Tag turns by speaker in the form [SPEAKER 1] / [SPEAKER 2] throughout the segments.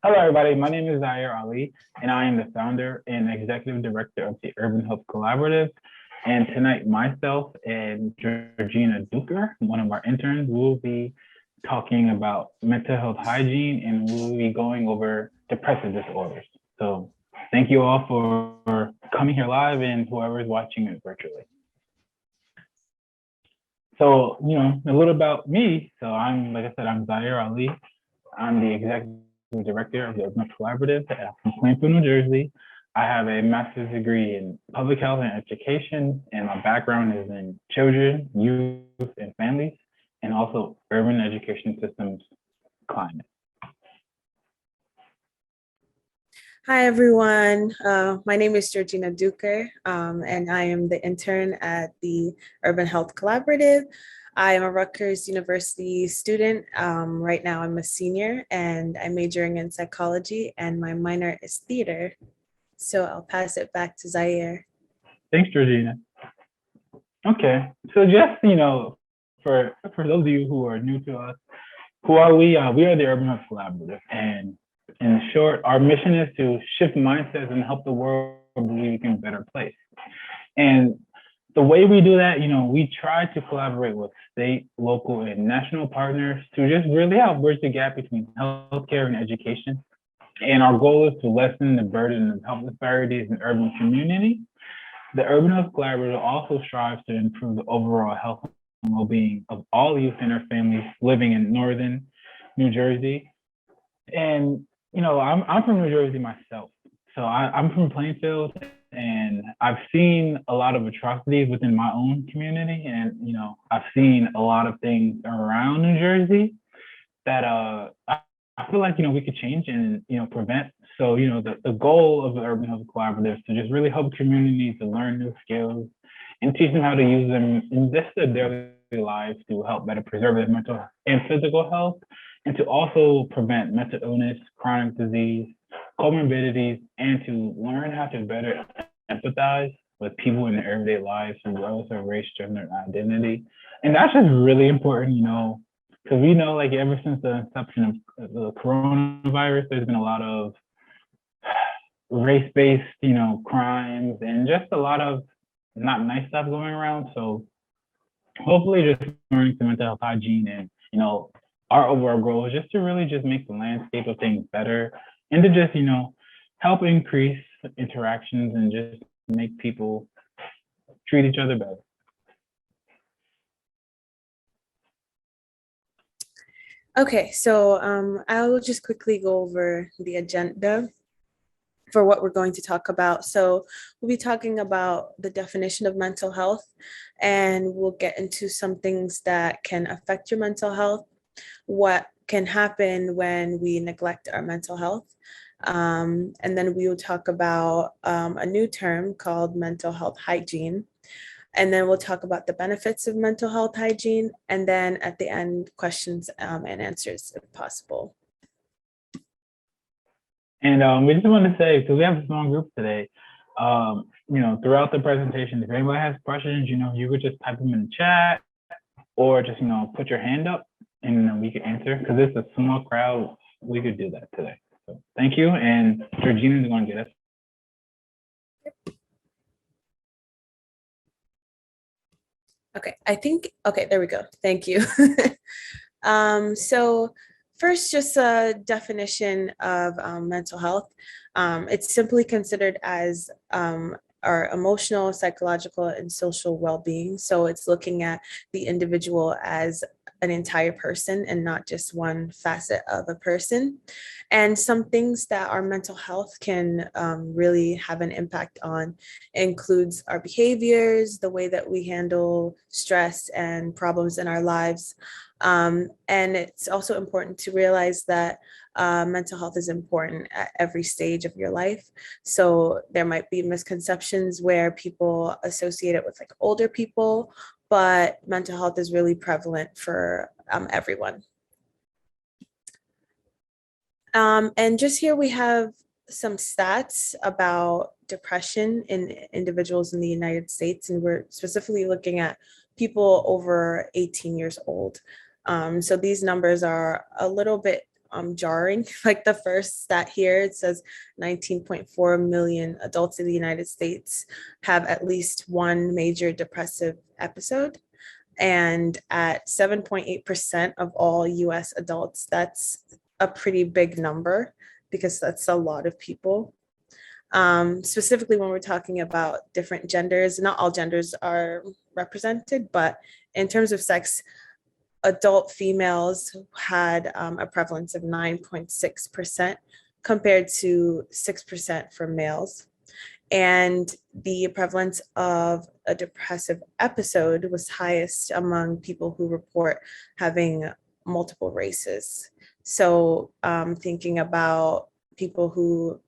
[SPEAKER 1] Hello, everybody. My name is Zaire Ali, and I am the founder and executive director of the Urban Health Collaborative. And tonight, myself and Georgina Duker, one of our interns, will be talking about mental health hygiene, and we'll be going over depressive disorders. So thank you all for coming here live and whoever is watching it virtually. So, a little about me. So like I said, I'm Zaire Ali. I'm the executive director of the Urban Collaborative from Plainfield, New Jersey. I have a master's degree in public health and education, and my background is in children, youth, and families, and also urban education systems climate.
[SPEAKER 2] Hi, everyone. My name is Georgina Duker, and I am the intern at the Urban Health Collaborative. I am a Rutgers University student. Right now, I'm a senior, and I'm majoring in psychology, and my minor is theater. So I'll pass it back to Zaire.
[SPEAKER 1] Thanks, Georgina. Okay, so just, for those of you who are new to us, who are we? We are the Urban Health Collaborative, and in short, our mission is to shift mindsets and help the world believe in a better place. And the way we do that, we try to collaborate with state, local, and national partners to just really help bridge the gap between healthcare and education. And our goal is to lessen the burden of health disparities in urban communities. The Urban Health Collaborative also strives to improve the overall health and well-being of all youth and their families living in northern New Jersey. And I'm from New Jersey myself, so I'm from Plainfield, and I've seen a lot of atrocities within my own community, and I've seen a lot of things around New Jersey that I feel like we could change and prevent. So the goal of the Urban Health Collaborative is to just really help communities to learn new skills and teach them how to use them in just their daily lives to help better preserve their mental and physical health, and to also prevent mental illness, chronic disease, co-morbidities, and to learn how to better empathize with people in their everyday lives, regardless of race, gender, and identity. And that's just really important, because we know, like, ever since the inception of the coronavirus, there's been a lot of race-based, crimes and just a lot of not nice stuff going around. So hopefully just learning some mental health hygiene and, our overall goal is just to really just make the landscape of things better and to just, help increase interactions and just make people treat each other better.
[SPEAKER 2] Okay, so I will just quickly go over the agenda for what we're going to talk about. So we'll be talking about the definition of mental health, and we'll get into some things that can affect your mental health, what can happen when we neglect our mental health. And then we will talk about a new term called mental health hygiene. And then we'll talk about the benefits of mental health hygiene. And then at the end, questions and answers if possible.
[SPEAKER 1] And we just want to say, because we have a small group today, throughout the presentation, if anybody has questions, you could just type them in the chat or just, put your hand up and we can answer. Because it's a small crowd, we could do that today. So thank you. And Georgina is going to get us.
[SPEAKER 2] Okay, there we go. Thank you. So first, just a definition of mental health. It's simply considered as our emotional, psychological, and social well-being. So it's looking at the individual as an entire person and not just one facet of a person. And some things that our mental health can really have an impact on includes our behaviors, the way that we handle stress and problems in our lives. And it's also important to realize that mental health is important at every stage of your life. So there might be misconceptions where people associate it with like older people, but mental health is really prevalent for everyone. And just here we have some stats about depression in individuals in the United States, and we're specifically looking at people over 18 years old. So these numbers are a little bit jarring. Like the first stat here, it says 19.4 million adults in the United States have at least one major depressive episode. And at 7.8% of all US adults, that's a pretty big number because that's a lot of people. Specifically when we're talking about different genders, not all genders are represented, but in terms of sex, adult females had a prevalence of 9.6% compared to 6% for males. And the prevalence of a depressive episode was highest among people who report having multiple races. So thinking about people who,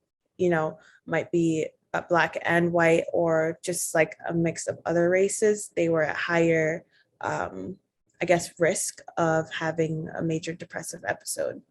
[SPEAKER 2] might be Black and white, or just like a mix of other races, they were at higher risk of having a major depressive episode.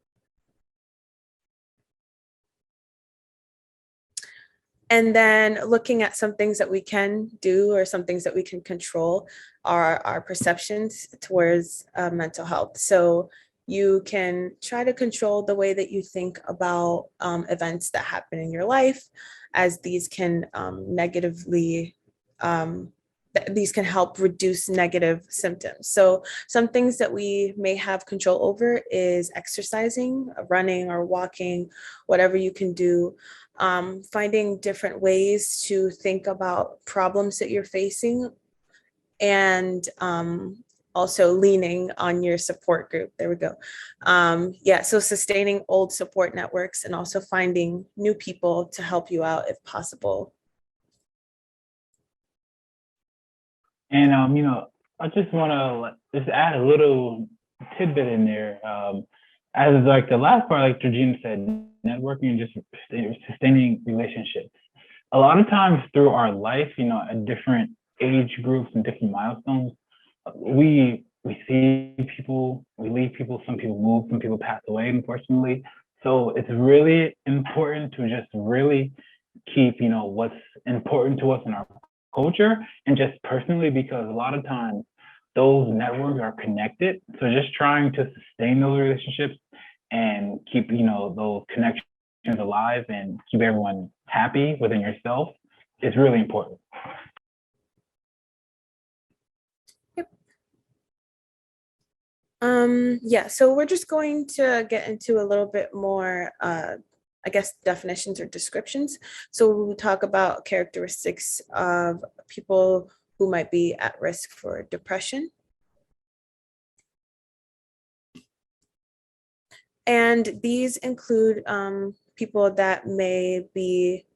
[SPEAKER 2] And then looking at some things that we can do or some things that we can control are our perceptions towards mental health. So you can try to control the way that you think about events that happen in your life, as these can these can help reduce negative symptoms. So some things that we may have control over is exercising, running or walking, whatever you can do. Finding different ways to think about problems that you're facing, and also leaning on your support group. There we go. So sustaining old support networks and also finding new people to help you out if possible.
[SPEAKER 1] And I just want to just add a little tidbit in there. As like the last part, like Georgina said, networking and just sustaining relationships. A lot of times through our life, at different age groups and different milestones, we see people, we leave people, some people move, some people pass away, unfortunately. So it's really important to just really keep, what's important to us in our culture and just personally, because a lot of times those networks are connected. So just trying to sustain those relationships and keep, those connections alive and keep everyone happy within yourself is really important.
[SPEAKER 2] So we're just going to get into a little bit more, definitions or descriptions. So we'll talk about characteristics of people who might be at risk for depression. And these include people that may be,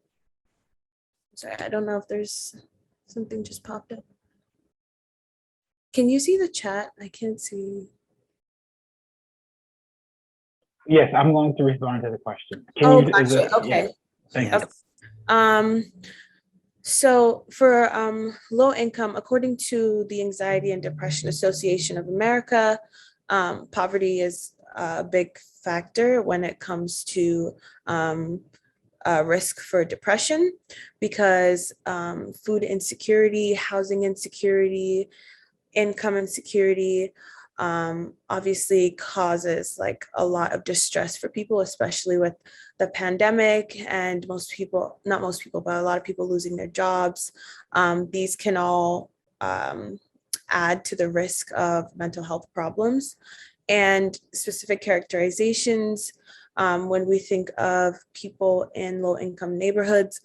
[SPEAKER 2] sorry, I don't know if there's something just popped up. Can you see the chat? I can't see.
[SPEAKER 1] Yes, I'm going to respond to the question.
[SPEAKER 2] Gotcha. Okay.
[SPEAKER 1] Yeah, thank you.
[SPEAKER 2] So for low income, according to the Anxiety and Depression Association of America, poverty is a big factor when it comes to risk for depression, because food insecurity, housing insecurity, income insecurity obviously causes like a lot of distress for people, especially with the pandemic and not most people, but a lot of people losing their jobs. These can all add to the risk of mental health problems. And specific characterizations, when we think of people in low income neighborhoods,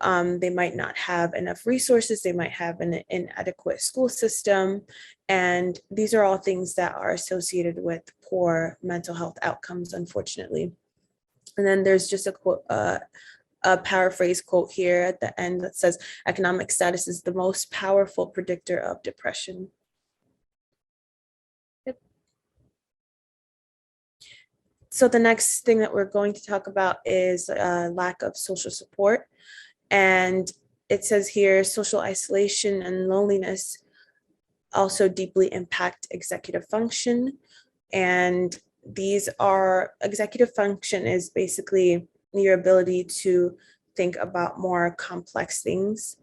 [SPEAKER 2] they might not have enough resources, they might have an inadequate school system, and these are all things that are associated with poor mental health outcomes, unfortunately. And then there's just a quote, a paraphrase quote here at the end that says, economic status is the most powerful predictor of depression. Yep. So the next thing that we're going to talk about is lack of social support. And it says here, social isolation and loneliness also deeply impact executive function. And executive function is basically your ability to think about more complex things.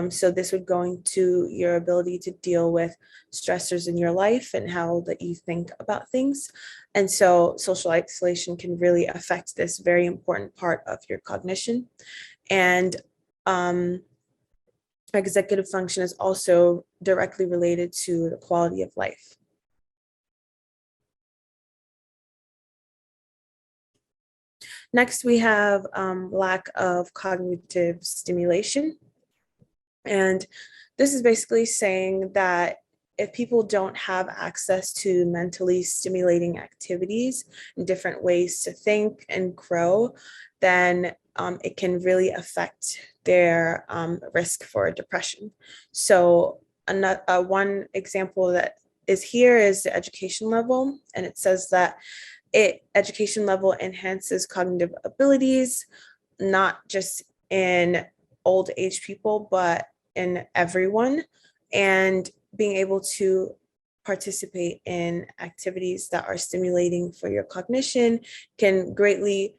[SPEAKER 2] So this would go into your ability to deal with stressors in your life and how that you think about things. And so social isolation can really affect this very important part of your cognition. And executive function is also directly related to the quality of life. Next, we have lack of cognitive stimulation. And this is basically saying that if people don't have access to mentally stimulating activities and different ways to think and grow, then it can really affect their risk for depression. So one example that is here is the education level, and it says that education level enhances cognitive abilities, not just in old age people, but in everyone, and being able to participate in activities that are stimulating for your cognition can greatly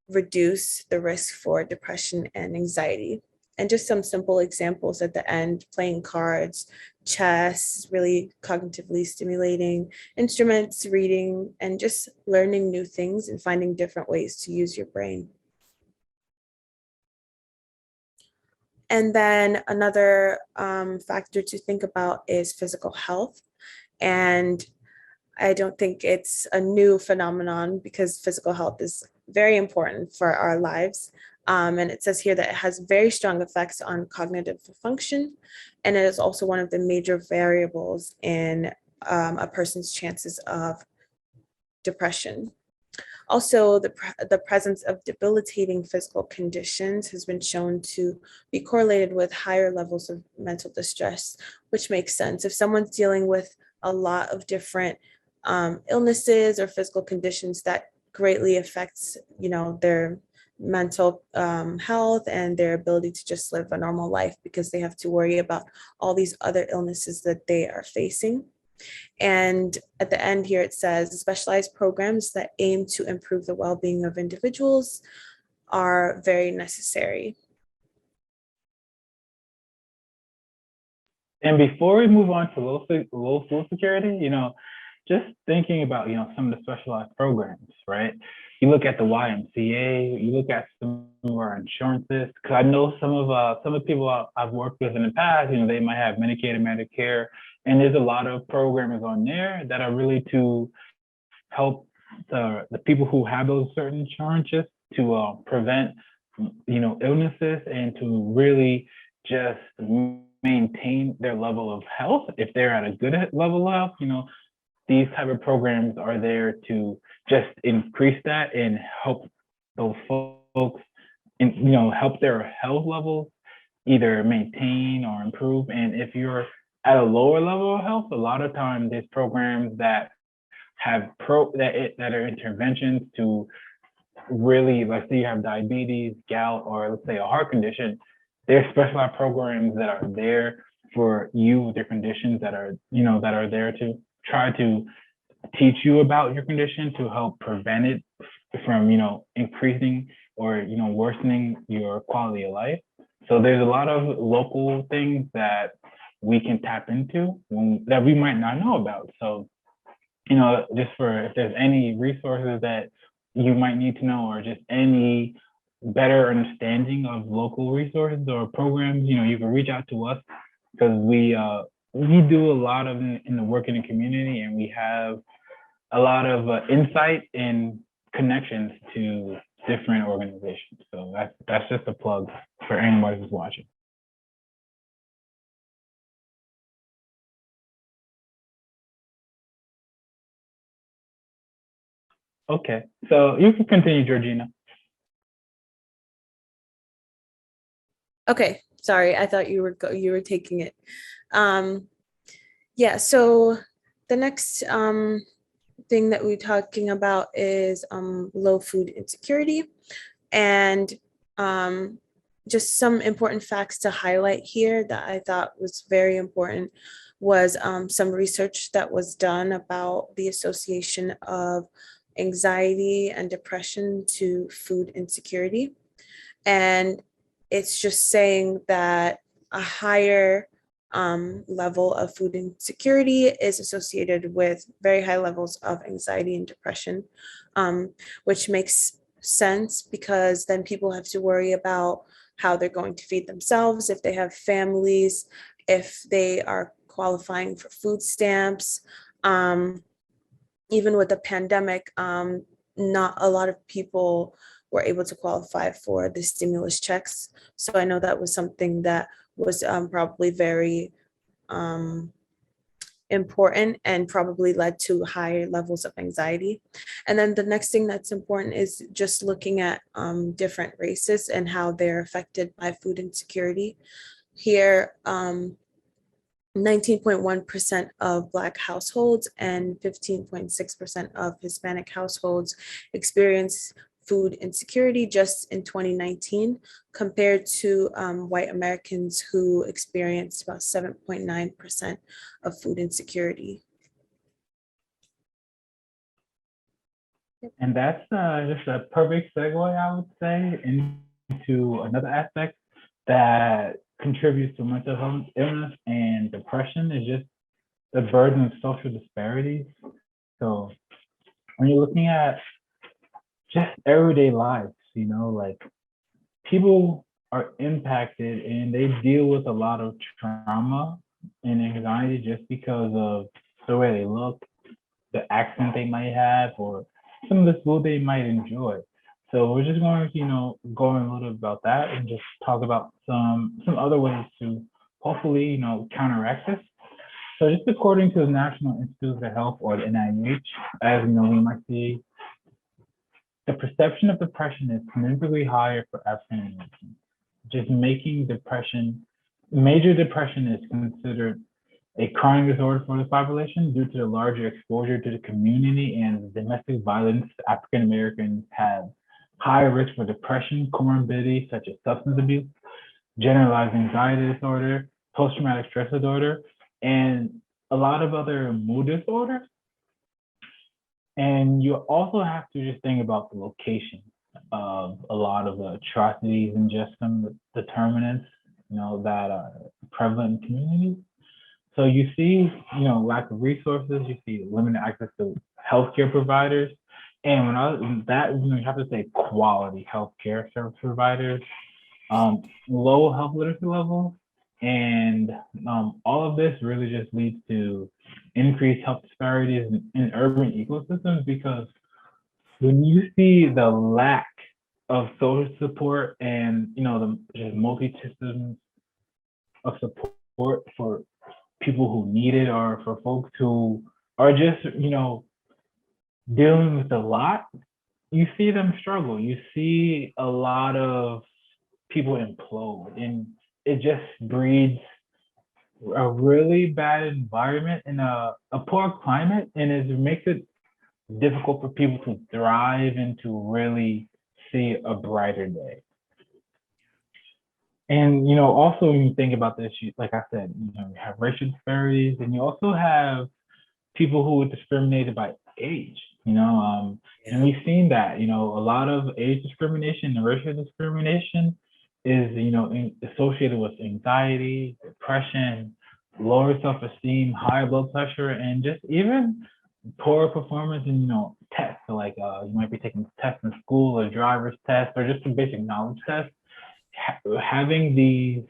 [SPEAKER 2] reduce the risk for depression and anxiety. And just some simple examples at the end: playing cards, chess, really cognitively stimulating, instruments, reading, and just learning new things and finding different ways to use your brain. And then another factor to think about is physical health. And I don't think it's a new phenomenon because physical health is very important for our lives. And it says here that it has very strong effects on cognitive function. And it is also one of the major variables in a person's chances of depression. Also, the presence of debilitating physical conditions has been shown to be correlated with higher levels of mental distress, which makes sense. If someone's dealing with a lot of different illnesses or physical conditions, that greatly affects, their mental health and their ability to just live a normal life because they have to worry about all these other illnesses that they are facing. And at the end here, it says specialized programs that aim to improve the well-being of individuals are very necessary.
[SPEAKER 1] And before we move on to low food security, just thinking about, some of the specialized programs, right? You look at the YMCA, you look at some of our insurances, because I know some of the people I've worked with in the past, they might have Medicaid and Medicare, and there's a lot of programs on there that are really to help the people who have those certain insurances to prevent, illnesses and to really just maintain their level of health. If they're at a good level of health, these type of programs are there to just increase that and help those folks and help their health levels either maintain or improve. And if you're at a lower level of health, a lot of times there's programs that have that are interventions to really, let's say you have diabetes, gout, or let's say a heart condition. There's specialized programs that are there for you with your conditions that are there to try to teach you about your condition to help prevent it from increasing or worsening your quality of life. So there's a lot of local things that we can tap into that we might not know about. So just for if there's any resources that you might need to know or just any better understanding of local resources or programs, you can reach out to us because we do a lot of in the work in the community, and we have a lot of insight and connections to different organizations. So that's just a plug for anybody who's watching. Okay, so you can continue, Georgina.
[SPEAKER 2] Okay, sorry, I thought you were taking it. Yeah, so the next thing that we're talking about is low food insecurity. And just some important facts to highlight here that I thought was very important was some research that was done about the association of anxiety and depression to food insecurity. And it's just saying that a higher level of food insecurity is associated with very high levels of anxiety and depression, which makes sense because then people have to worry about how they're going to feed themselves, if they have families, if they are qualifying for food stamps. Even with the pandemic, not a lot of people were able to qualify for the stimulus checks. So I know that was something that was probably very important and probably led to higher levels of anxiety. And then the next thing that's important is just looking at different races and how they're affected by food insecurity. Here, 19.1% of Black households and 15.6% of Hispanic households experience food insecurity just in 2019, compared to white Americans who experienced about 7.9% of food insecurity.
[SPEAKER 1] And that's just a perfect segue, I would say, into another aspect that contributes to mental health illness and depression is just the burden of social disparities. So when you're looking at just everyday lives, like people are impacted and they deal with a lot of trauma and anxiety just because of the way they look, the accent they might have, or some of the food they might enjoy. So we're just going to, go in a little bit about that and just talk about some other ways to hopefully, counteract this. So just according to the National Institute of Health, or the NIH, as we might see, the perception of depression is significantly higher for African Americans, just making major depression is considered a chronic disorder for the population due to the larger exposure to the community and domestic violence. African Americans have higher risk for depression, comorbidities such as substance abuse, generalized anxiety disorder, post-traumatic stress disorder, and a lot of other mood disorders. And you also have to just think about the location of a lot of the atrocities and just some determinants, that are prevalent in communities. So you see, lack of resources, you see limited access to healthcare providers. And you have to say quality healthcare service providers, low health literacy levels, and all of this really just leads to increased health disparities in urban ecosystems, because when you see the lack of social support and the just multi-systems of support for people who need it, or for folks who are just dealing with a lot, you see them struggle. You see a lot of people implode, and it just breeds a really bad environment and a poor climate, and it makes it difficult for people to thrive and to really see a brighter day. And also when you think about this, like I said, you have racial disparities, and you also have people who are discriminated by age. And we've seen that a lot of age discrimination and racial discrimination is associated with anxiety, depression, lower self-esteem, high blood pressure, and just even poor performance in tests. So like you might be taking tests in school, a driver's test, or just a basic knowledge test. Having these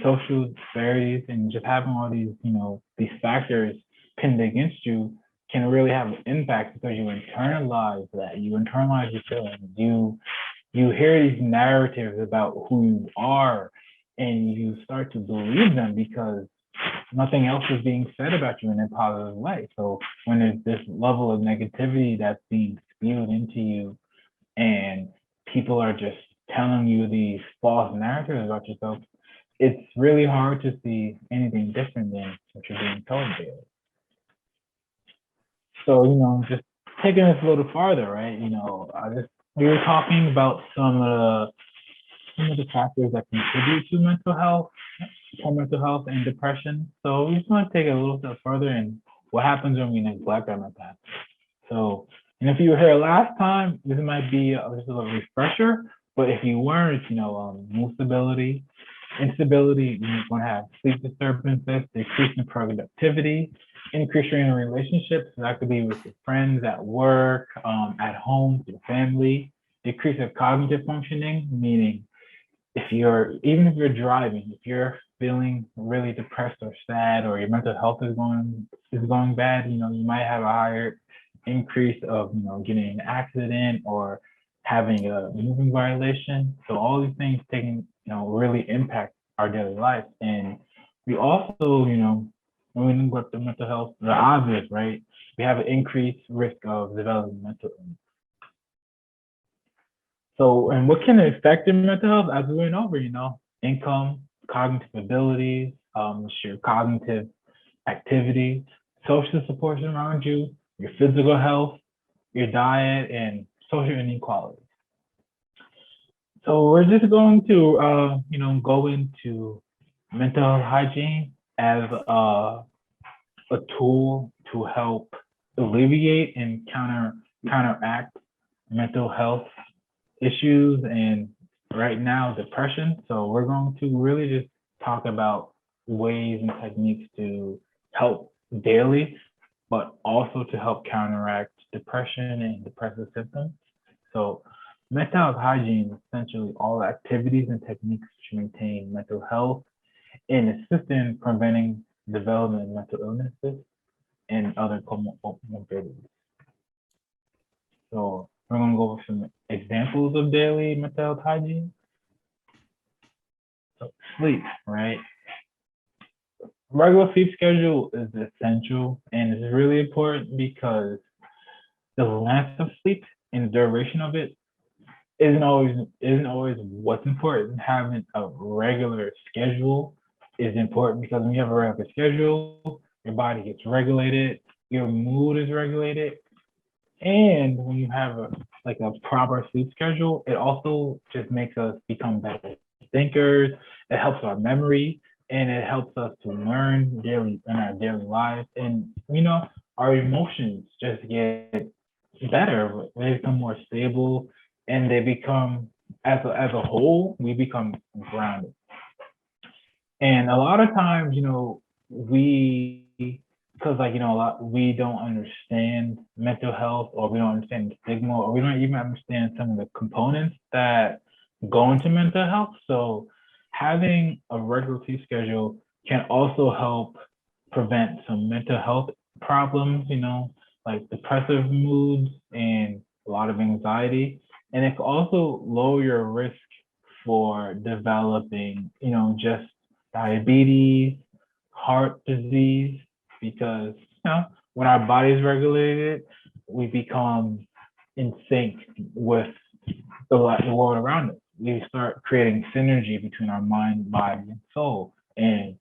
[SPEAKER 1] social disparities and just having all these factors pinned against you can really have an impact, because you internalize that, you internalize your feelings, you hear these narratives about who you are, and you start to believe them because nothing else is being said about you in a positive way. So when there's this level of negativity that's being spewed into you, and people are just telling you these false narratives about yourself, it's really hard to see anything different than what you're being told daily. So, just taking this a little farther, right? We were talking about some of the factors that contribute to poor mental health and depression. So we just want to take it a little step further, and what happens when we neglect our mental health. So, and if you were here last time, this might be just a little refresher. But if you weren't, mood stability, Instability, you're going to have sleep disturbances, decrease in productivity, increase strain in relationships. So that could be with your friends, at work, at home, with your family. Decrease of cognitive functioning, meaning even if you're driving, if you're feeling really depressed or sad, or your mental health is going bad, you might have a higher increase of getting in an accident or having a moving violation. So all these things taking really impact our daily life. And we also, when we think about the mental health, the obvious, right? We have an increased risk of developing mental illness. So, and what can affect your mental health, as we went over, income, cognitive abilities, your cognitive activity, social supports around you, your physical health, your diet, and social inequality. So we're just going to, go into mental health hygiene as a tool to help alleviate and counteract mental health issues, and right now depression. So we're going to really just talk about ways and techniques to help daily, but also to help counteract depression and depressive symptoms. So mental health hygiene is essentially all activities and techniques to maintain mental health and assist in preventing development of mental illnesses and other comorbidities. So we're going to go over some examples of daily mental health hygiene. So sleep, right? Regular sleep schedule is essential, and it's really important because the length of sleep and the duration of it isn't always what's important. Having a regular schedule is important, because when you have a regular schedule, your body gets regulated, your mood is regulated, and when you have a proper sleep schedule, it also just makes us become better thinkers. It helps our memory, and it helps us to learn daily in our daily lives. And our emotions just get better. They become more stable, and they become, as a whole, we become grounded. And a lot of times, we, because we don't understand mental health, or we don't understand the stigma, or we don't even understand some of the components that go into mental health. So having a regular sleep schedule can also help prevent some mental health problems, like depressive moods and a lot of anxiety. And it can also lower your risk for developing, just diabetes, heart disease, because when our body is regulated, we become in sync with the world around us. We start creating synergy between our mind, body, and soul. And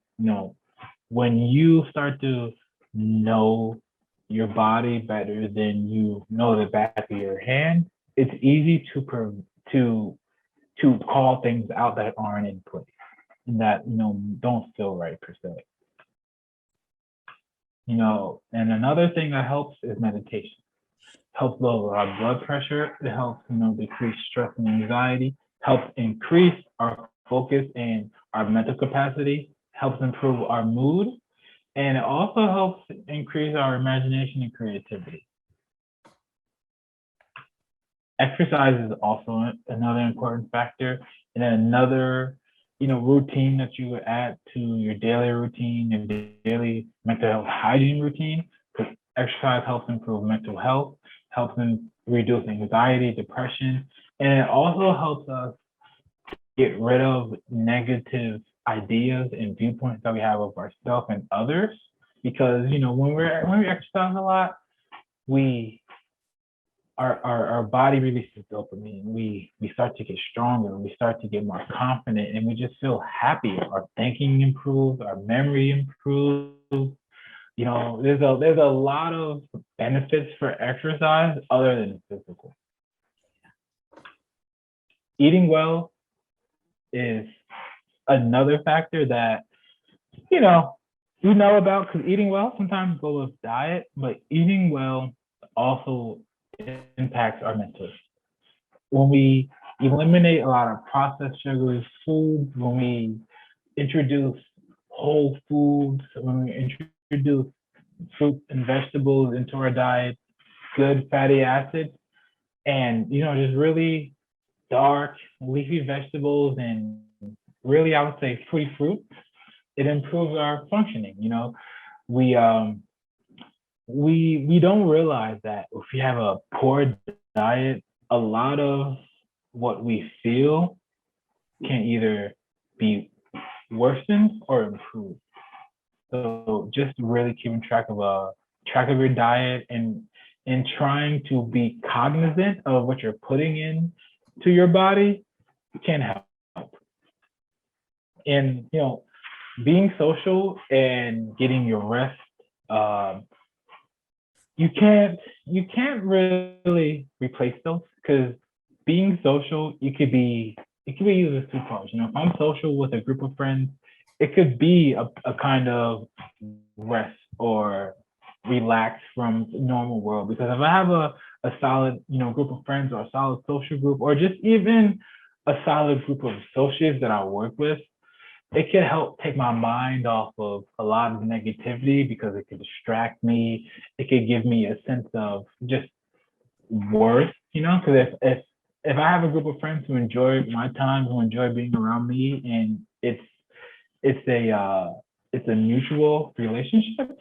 [SPEAKER 1] when you start to know your body better than you know the back of your hand, it's easy to call things out that aren't in place and that don't feel right per se. And another thing that helps is meditation. Helps lower our blood pressure. It helps decrease stress and anxiety. Helps increase our focus and our mental capacity. Helps improve our mood, and it also helps increase our imagination and creativity. Exercise is also another important factor, and another routine that you would add to your daily routine, your daily mental health hygiene routine, because exercise helps improve mental health, helps in reduce anxiety, depression, and it also helps us get rid of negative ideas and viewpoints that we have of ourselves and others. Because when we exercise a lot, we our body releases dopamine. We start to get stronger. We start to get more confident, and we just feel happier. Our thinking improves. Our memory improves. There's a lot of benefits for exercise other than physical. Eating well is another factor that we know about, because eating well sometimes goes with diet, but eating well also impacts our mental. When we eliminate a lot of processed sugary foods, when we introduce whole foods, when we introduce fruit and vegetables into our diet, good fatty acids, and just really dark leafy vegetables, and really I would say free fruit, it improves our functioning. We we don't realize that if you have a poor diet, a lot of what we feel can either be worsened or improved. So just really keeping track of your diet, and trying to be cognizant of what you're putting in to your body can help. And being social and getting your rest, um, you can't really replace those, because being social, it could be used as two parts. If I'm social with a group of friends, it could be a kind of rest or relax from the normal world. Because if I have a solid group of friends, or a solid social group, or just even a solid group of associates that I work with, it could help take my mind off of a lot of negativity, because it could distract me. It could give me a sense of just worth, because if I have a group of friends who enjoy my time, who enjoy being around me, and it's a mutual relationship,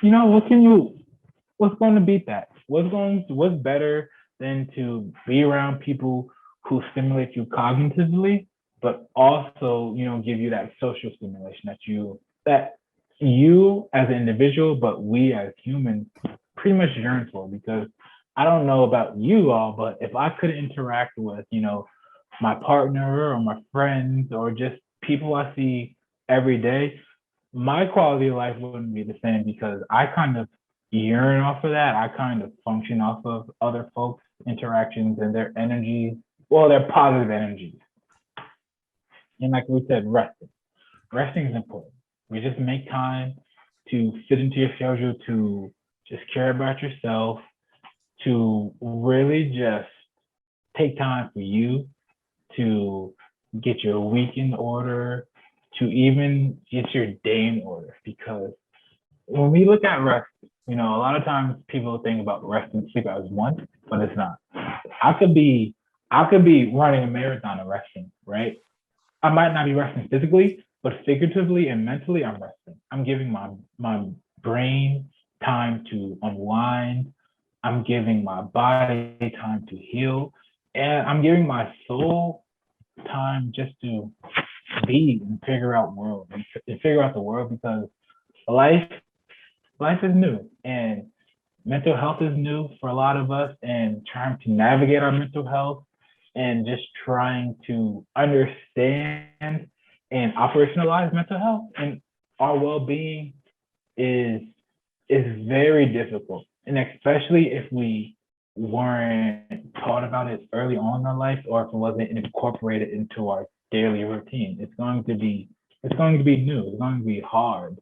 [SPEAKER 1] what can you what's going to beat that? What's better than to be around people who stimulate you cognitively, but also, give you that social stimulation that you as an individual, but we as humans pretty much yearn for. Because I don't know about you all, but if I could interact with, my partner or my friends or just people I see every day, my quality of life wouldn't be the same, because I kind of yearn off of that. I kind of function off of other folks' interactions and their energies, well, their positive energies. And like we said, resting is important. We just make time to fit into your schedule, to just care about yourself, to really just take time for you, to get your week in order, to even get your day in order. Because when we look at rest, a lot of times people think about rest and sleep as one, but it's not. I could be I could be running a marathon and resting, right? I might not be resting physically, but figuratively and mentally, I'm resting. I'm giving my brain time to unwind. I'm giving my body time to heal, and I'm giving my soul time just to be and figure out the world, because life life is new, and mental health is new for a lot of us, and trying to navigate our mental health and just trying to understand and operationalize mental health and our well-being is is very difficult, and especially if we weren't taught about it early on in our life, or if it wasn't incorporated into our daily routine. It's going to be new. It's going to be hard,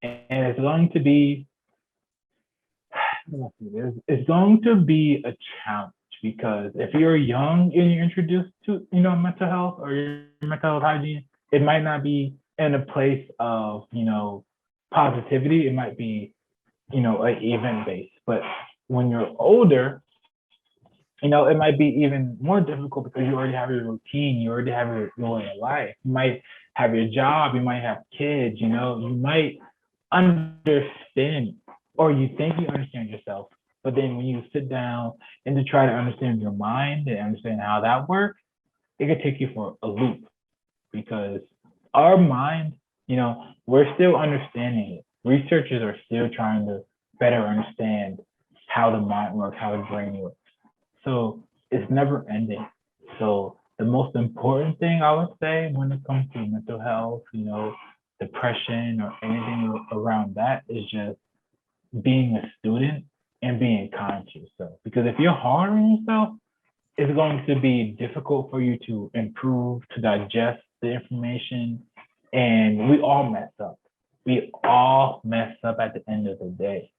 [SPEAKER 1] and it's going to be it's going to be a challenge, because if you're young and you're introduced to mental health or your mental health hygiene, it might not be in a place of positivity. It might be like event based. But when you're older, it might be even more difficult, because you already have your routine, you already have your life. You might have your job, you might have kids. You might understand, or you think you understand yourself, but then when you sit down and to try to understand your mind and understand how that works, it could take you for a loop, because our mind, we're still understanding it. Researchers are still trying to better understand how the mind works, how the brain works. So it's never ending. So the most important thing I would say when it comes to mental health, depression or anything around that, is just being a student and being kind to yourself. Because if you're hard on yourself, it's going to be difficult for you to improve, to digest the information. And we all mess up. We all mess up at the end of the day.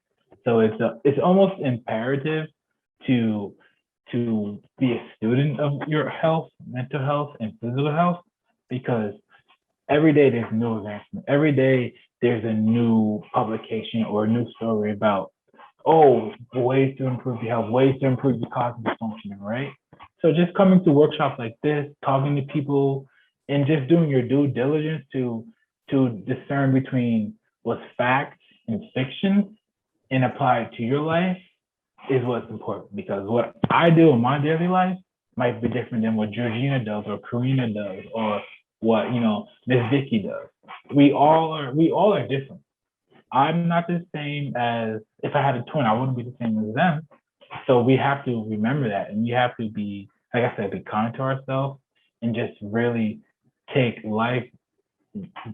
[SPEAKER 1] So it's almost imperative to be a student of your health, mental health, and physical health, because every day there's new advancement. Every day there's a new publication or a new story about, oh, ways to improve your health, ways to improve your cognitive functioning, right? So just coming to workshops like this, talking to people, and just doing your due diligence to discern between what's fact and fiction and apply it to your life is what's important. Because what I do in my daily life might be different than what Georgina does or Karina does or what Miss Vicky does. We all are different. I'm not the same as if I had a twin, I wouldn't be the same as them. So we have to remember that, and we have to be, like I said, be kind to ourselves and just really take life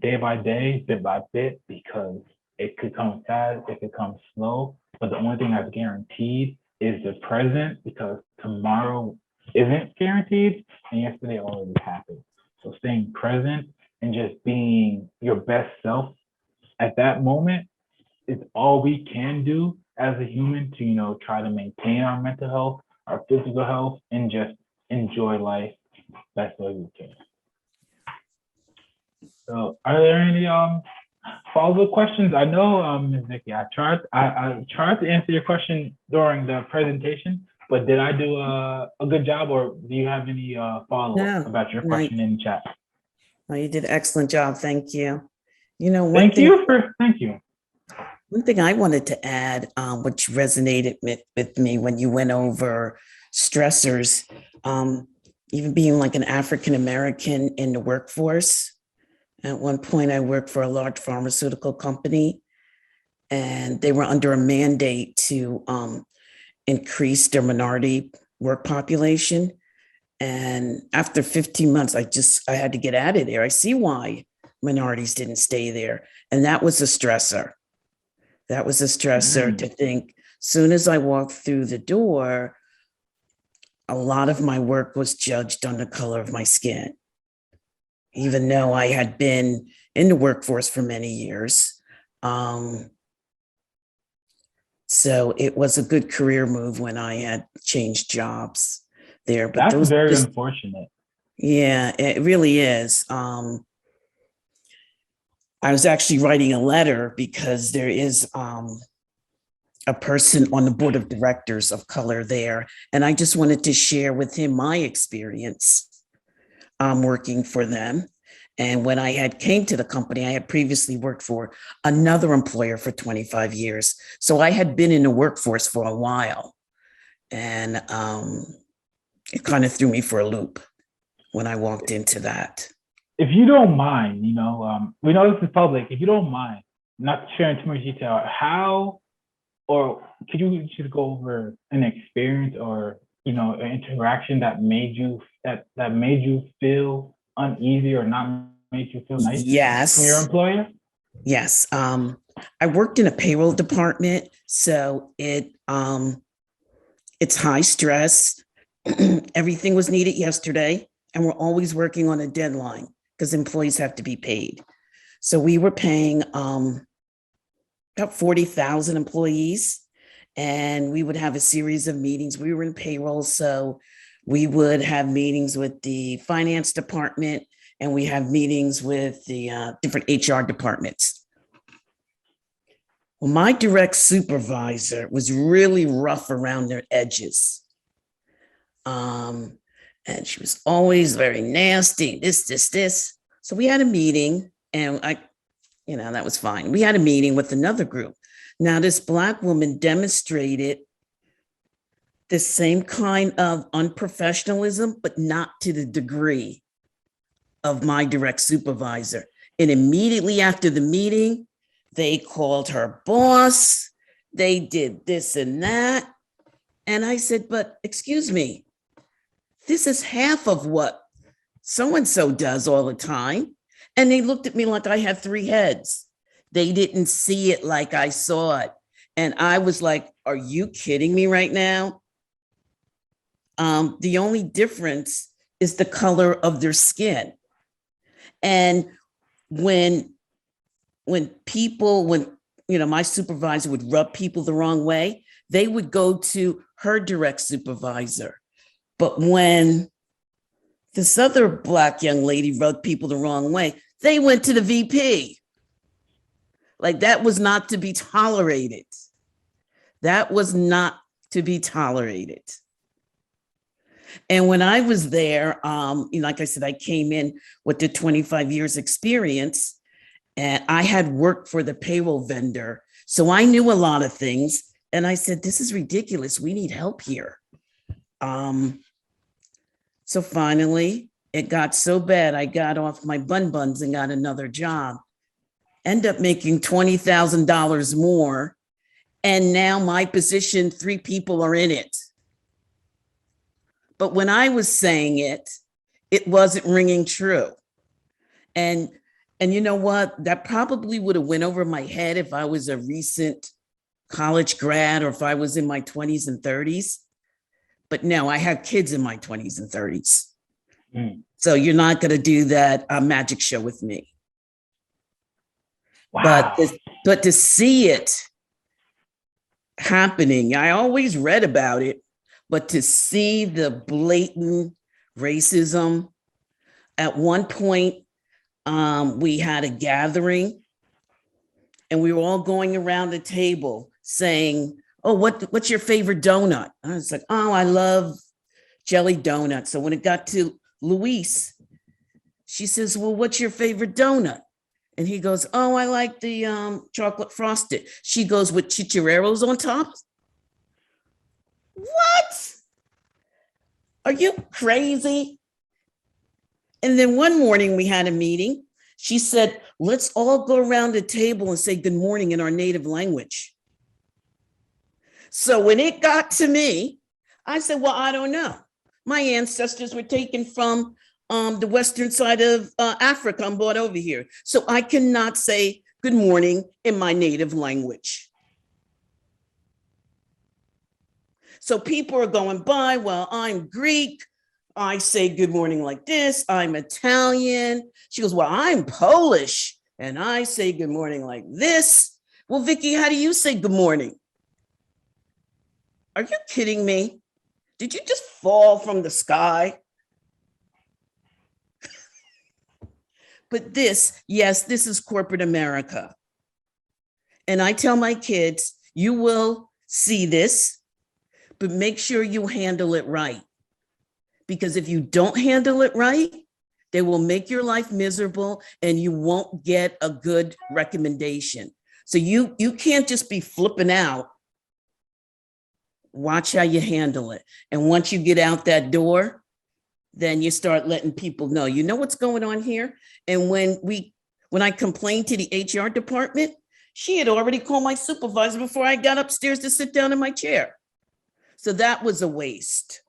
[SPEAKER 1] day by day, bit by bit, because it could come fast, it could come slow. But the only thing that's guaranteed is the present, because tomorrow isn't guaranteed, and yesterday already happened. So staying present and just being your best self at that moment is all we can do as a human to, try to maintain our mental health, our physical health, and just enjoy life best way we can. So are there any follow-up questions? I know, Ms. Vicky, I tried to answer your question during the presentation, but did I do a good job, or do you have any follow-up about your question in the chat?
[SPEAKER 3] No, you did an excellent job. Thank you.
[SPEAKER 1] Thank you.
[SPEAKER 3] One thing I wanted to add, which resonated with me when you went over stressors, even being like an African-American in the workforce. At one point, I worked for a large pharmaceutical company, and they were under a mandate to increase their minority work population. And after 15 months, I had to get out of there. I see why minorities didn't stay there. And that was a stressor. To think, soon as I walked through the door, a lot of my work was judged on the color of my skin. Even though I had been in the workforce for many years. So it was a good career move when I had changed jobs there. But
[SPEAKER 1] that's very unfortunate.
[SPEAKER 3] Yeah, it really is. I was actually writing a letter because there is a person on the board of directors of color there. And I just wanted to share with him my experience working for them. And when I had came to the company, I had previously worked for another employer for 25 years. So I had been in the workforce for a while. And it kind of threw me for a loop when I walked into that.
[SPEAKER 1] If you don't mind, we know this is public. If you don't mind, not sharing too much detail, how, or could you just go over an experience or an interaction that made you feel uneasy or not made you feel nice?
[SPEAKER 3] Yes.
[SPEAKER 1] From your employer?
[SPEAKER 3] Yes. I worked in a payroll department, so it's high stress. Everything was needed yesterday, and we're always working on a deadline because employees have to be paid. So we were paying about 40,000 employees, and we would have a series of meetings. We were in payroll, so we would have meetings with the finance department, and we have meetings with the different HR departments. Well, my direct supervisor was really rough around their edges. And she was always very nasty, this. So we had a meeting, and that was fine. We had a meeting with another group. Now, this Black woman demonstrated the same kind of unprofessionalism, but not to the degree of my direct supervisor. And immediately after the meeting, they called her boss. They did this and that. And I said, but excuse me, this is half of what so-and-so does all the time. And they looked at me like I had three heads. They didn't see it like I saw it. And I was like, are you kidding me right now? The only difference is the color of their skin. And when my supervisor would rub people the wrong way, they would go to her direct supervisor. But when this other Black young lady rubbed people the wrong way, They went to the VP. Like, that was not to be tolerated. That was not to be tolerated. And when I was there, like I said, I came in with the 25 years experience, and I had worked for the payroll vendor. So I knew a lot of things. And I said, this is ridiculous. We need help here. So finally, it got so bad, I got off my buns and got another job. End up making $20,000 more. And now my position, 3 people are in it. But when I was saying it, it wasn't ringing true. And you know what? That probably would have went over my head if I was a recent college grad or if I was in my 20s and 30s. But no, I had kids in my 20s and 30s. So you're not going to do that magic show with me.
[SPEAKER 1] Wow.
[SPEAKER 3] But to see it happening, I always read about it, but to see the blatant racism, at one point, we had a gathering and we were all going around the table saying, oh, what's your favorite donut? I was like, oh, I love jelly donuts. So when it got to Luis, she says, well, what's your favorite donut? And he goes, oh, I like the chocolate frosted. She goes, with chicharrones on top? What? Are you crazy? And then one morning we had a meeting. She said, let's all go around the table and say good morning in our native language. So when it got to me, I said, well, I don't know. My ancestors were taken from the western side of Africa and brought over here. So I cannot say good morning in my native language. So people are going by, well, I'm Greek. I say good morning like this. I'm Italian. She goes, well, I'm Polish. And I say good morning like this. Well, Vicky, how do you say good morning? Are you kidding me? Did you just fall from the sky? But this is corporate America. And I tell my kids, you will see this, but make sure you handle it right. Because if you don't handle it right, they will make your life miserable and you won't get a good recommendation. So you can't just be flipping out. Watch how you handle it. And once you get out that door, then you start letting people know, you know what's going on here. And when I complained to the HR department, she had already called my supervisor before I got upstairs to sit down in my chair. So that was a waste.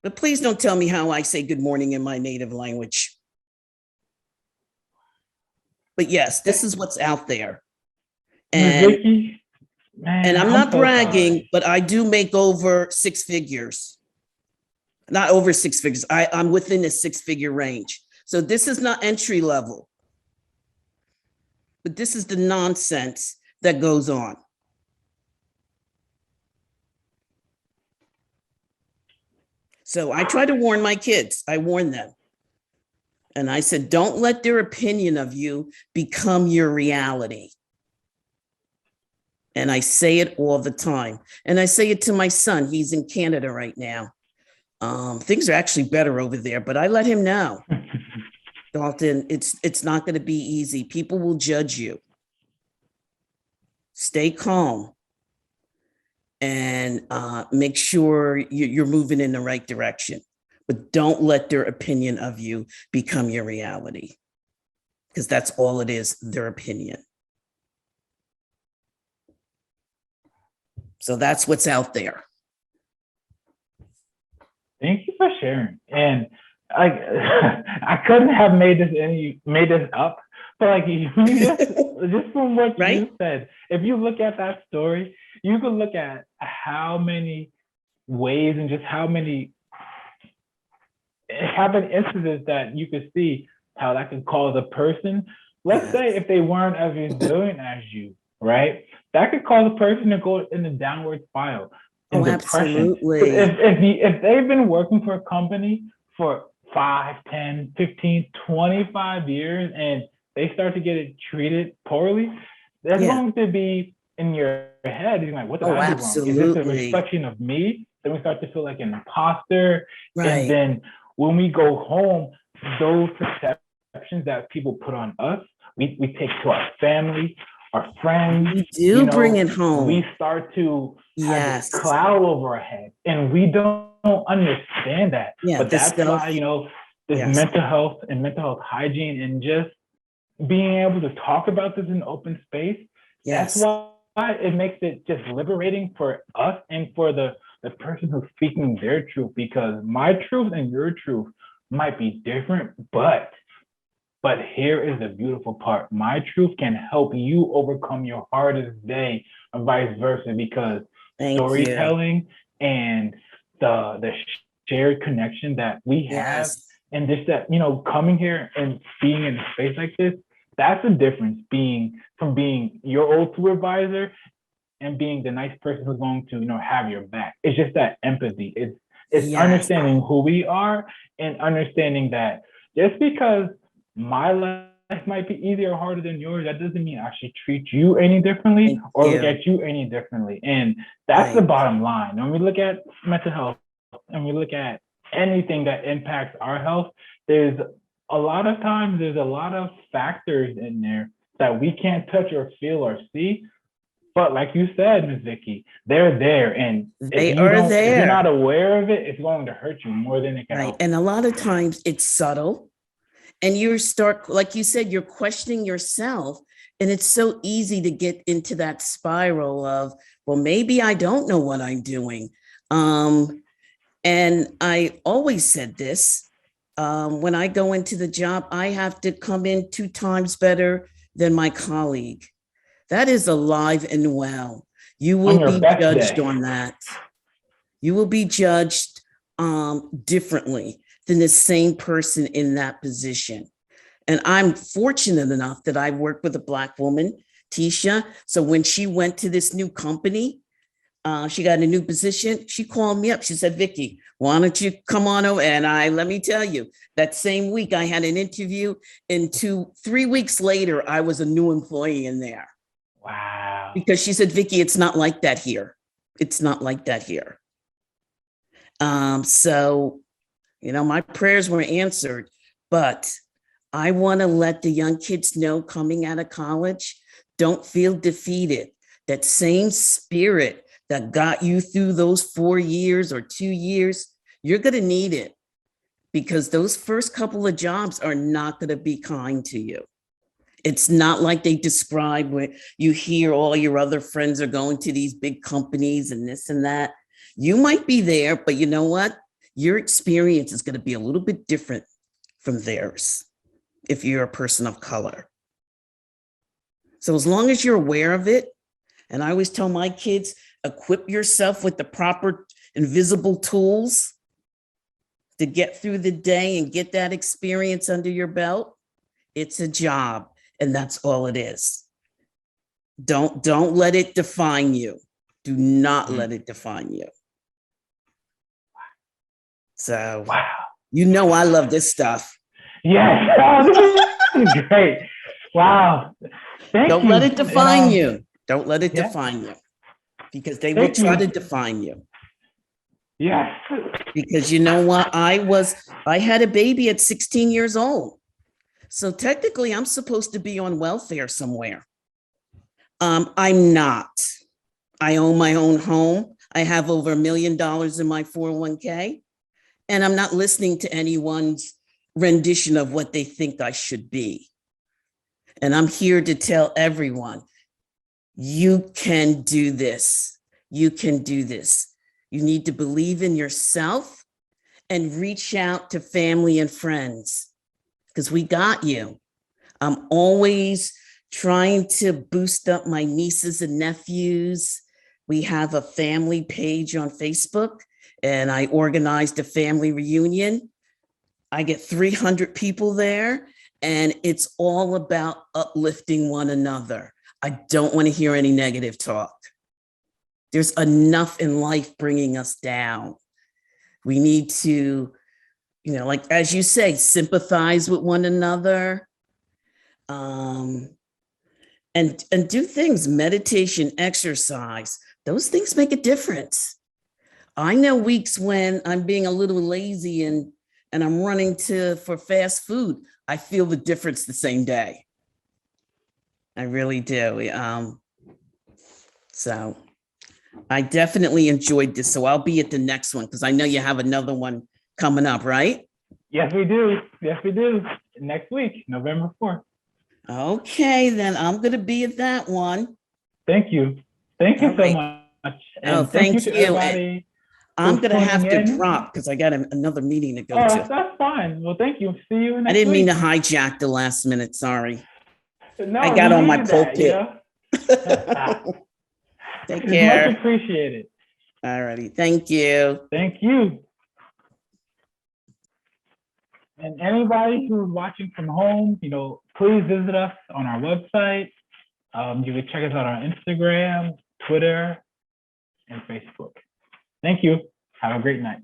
[SPEAKER 3] But please don't tell me how I say good morning in my native language. But yes, this is what's out there. And,
[SPEAKER 1] Vicky, man,
[SPEAKER 3] and I'm not
[SPEAKER 1] so
[SPEAKER 3] bragging,
[SPEAKER 1] sorry.
[SPEAKER 3] but I do make over 6 figures. Not over 6 figures. I'm within the 6-figure range. So this is not entry level. But this is the nonsense that goes on. So I try to warn my kids. I warn them. And I said, don't let their opinion of you become your reality. And I say it all the time. And I say it to my son. He's in Canada right now. Things are actually better over there, but I let him know, Dalton, it's not going to be easy. People will judge you. Stay calm and make sure you're moving in the right direction, but don't let their opinion of you become your reality, because that's all it is, their opinion. So that's what's out there.
[SPEAKER 1] Thank you for sharing. And I couldn't have made this up, but like just from what
[SPEAKER 3] Right?
[SPEAKER 1] you said, if you look at that story, you can look at how many ways and just how many incidents that you could see how that could cause a person. Let's say if they weren't as resilient as you, right? That could cause a person to go in the downward spiral.
[SPEAKER 3] Oh,
[SPEAKER 1] Depression.
[SPEAKER 3] absolutely.
[SPEAKER 1] If they've been working for a company for 5, 10, 15, 25 years and they start to get it treated poorly, there's
[SPEAKER 3] Yeah.
[SPEAKER 1] going to be in your head, you're like, what did
[SPEAKER 3] Oh,
[SPEAKER 1] I do wrong? Is this a
[SPEAKER 3] absolutely.
[SPEAKER 1] reflection of me? Then we start to feel like an imposter.
[SPEAKER 3] Right.
[SPEAKER 1] And then when we go home, those perceptions that people put on us, we take to our family, our friends.
[SPEAKER 3] You do bring it home.
[SPEAKER 1] We start to have
[SPEAKER 3] Yes.
[SPEAKER 1] this cloud over our head, and we don't understand that.
[SPEAKER 3] Yeah,
[SPEAKER 1] But that's why, this
[SPEAKER 3] Yes.
[SPEAKER 1] mental health and mental health hygiene and just being able to talk about this in open space,
[SPEAKER 3] Yes.
[SPEAKER 1] that's why it makes it just liberating for us and for the person who's speaking their truth, because my truth and your truth might be different, but here is the beautiful part. My truth can help you overcome your hardest day and vice versa, because
[SPEAKER 3] Thank
[SPEAKER 1] storytelling and the shared connection that we have,
[SPEAKER 3] Yes.
[SPEAKER 1] and just that, coming here and being in a space like this, that's the difference from being your old supervisor and being the nice person who's going to, have your back. It's just that empathy. It's
[SPEAKER 3] Yes.
[SPEAKER 1] understanding who we are and understanding that just because my life might be easier or harder than yours, that doesn't mean I should treat you any differently
[SPEAKER 3] Thank
[SPEAKER 1] or
[SPEAKER 3] you.
[SPEAKER 1] look at you any differently. And that's the
[SPEAKER 3] Right.
[SPEAKER 1] bottom line. When we look at mental health and we look at anything that impacts our health, there's a lot of times, there's a lot of factors in there that we can't touch or feel or see. But like you said, Ms. Vicky, they're there. And
[SPEAKER 3] They
[SPEAKER 1] if
[SPEAKER 3] are
[SPEAKER 1] if you're
[SPEAKER 3] there.
[SPEAKER 1] not aware of it, it's going to hurt you more than it can
[SPEAKER 3] Right.
[SPEAKER 1] help.
[SPEAKER 3] And a lot of times it's subtle. And you start, like you said, you're questioning yourself. And it's so easy to get into that spiral of, well, maybe I don't know what I'm doing. And I always said this, when I go into the job, I have to come in 2 times better than my colleague. That is alive and well. You will be judged on that. You will be judged differently than the same person in that position. And I'm fortunate enough that I worked with a Black woman, Tisha. So when she went to this new company, she got a new position. She called me up. She said, Vicky, why don't you come on over? And let me tell you, that same week I had an interview, and 3 weeks later, I was a new employee in there.
[SPEAKER 1] Wow.
[SPEAKER 3] Because she said, Vicky, it's not like that here. It's not like that here. So, my prayers were answered, but I want to let the young kids know coming out of college, don't feel defeated. That same spirit that got you through those 4 years or 2 years, you're going to need it, because those first couple of jobs are not going to be kind to you. It's not like they describe where you hear all your other friends are going to these big companies and this and that. You might be there, but you know what? Your experience is going to be a little bit different from theirs if you're a person of color. So as long as you're aware of it, and I always tell my kids, equip yourself with the proper invisible tools to get through the day and get that experience under your belt. It's a job, and that's all it is. Don't let it define you. Do not let it define you. So,
[SPEAKER 1] wow.
[SPEAKER 3] I love this stuff.
[SPEAKER 1] Yes. Oh, this is great. Wow. Thank you.
[SPEAKER 3] Don't let it define you. Don't let it define you, because they will try to define you.
[SPEAKER 1] Yes.
[SPEAKER 3] Because you know what? I had a baby at 16 years old. So technically I'm supposed to be on welfare somewhere. I'm not. I own my own home. I have over $1 million in my 401k, and I'm not listening to anyone's rendition of what they think I should be. And I'm here to tell everyone, you can do this. You can do this. You need to believe in yourself and reach out to family and friends, because we got you. I'm always trying to boost up my nieces and nephews. We have a family page on Facebook, and I organized a family reunion. I get 300 people there, and it's all about uplifting one another. I don't want to hear any negative talk. There's enough in life bringing us down. We need to, like as you say, sympathize with one another, and do things, meditation, exercise. Those things make a difference. I know weeks when I'm being a little lazy and I'm running for fast food. I feel the difference the same day. I really do. So I definitely enjoyed this. So I'll be at the next one because I know you have another one coming up, right?
[SPEAKER 1] Yes, we do. Yes, we do. Next week, November 4th.
[SPEAKER 3] Okay, then I'm going to be at that one.
[SPEAKER 1] Thank you. Thank you
[SPEAKER 3] All
[SPEAKER 1] so
[SPEAKER 3] right.
[SPEAKER 1] much. And
[SPEAKER 3] Thank
[SPEAKER 1] thank you to
[SPEAKER 3] you.
[SPEAKER 1] everybody.
[SPEAKER 3] I'm going to
[SPEAKER 1] tuning
[SPEAKER 3] have to
[SPEAKER 1] in.
[SPEAKER 3] drop because I got another meeting to go
[SPEAKER 1] Oh,
[SPEAKER 3] to.
[SPEAKER 1] that's fine. Well, thank you. See you
[SPEAKER 3] I
[SPEAKER 1] next
[SPEAKER 3] didn't mean
[SPEAKER 1] week.
[SPEAKER 3] to hijack the last minute. Sorry.
[SPEAKER 1] No,
[SPEAKER 3] I got
[SPEAKER 1] you
[SPEAKER 3] on my
[SPEAKER 1] needed that, you
[SPEAKER 3] pulpit.
[SPEAKER 1] know?
[SPEAKER 3] Take
[SPEAKER 1] It's
[SPEAKER 3] care.
[SPEAKER 1] much appreciated.
[SPEAKER 3] All righty. Thank you.
[SPEAKER 1] Thank you. And anybody who's watching from home, please visit us on our website. You can check us out on Instagram, Twitter, and Facebook. Thank you. Have a great night.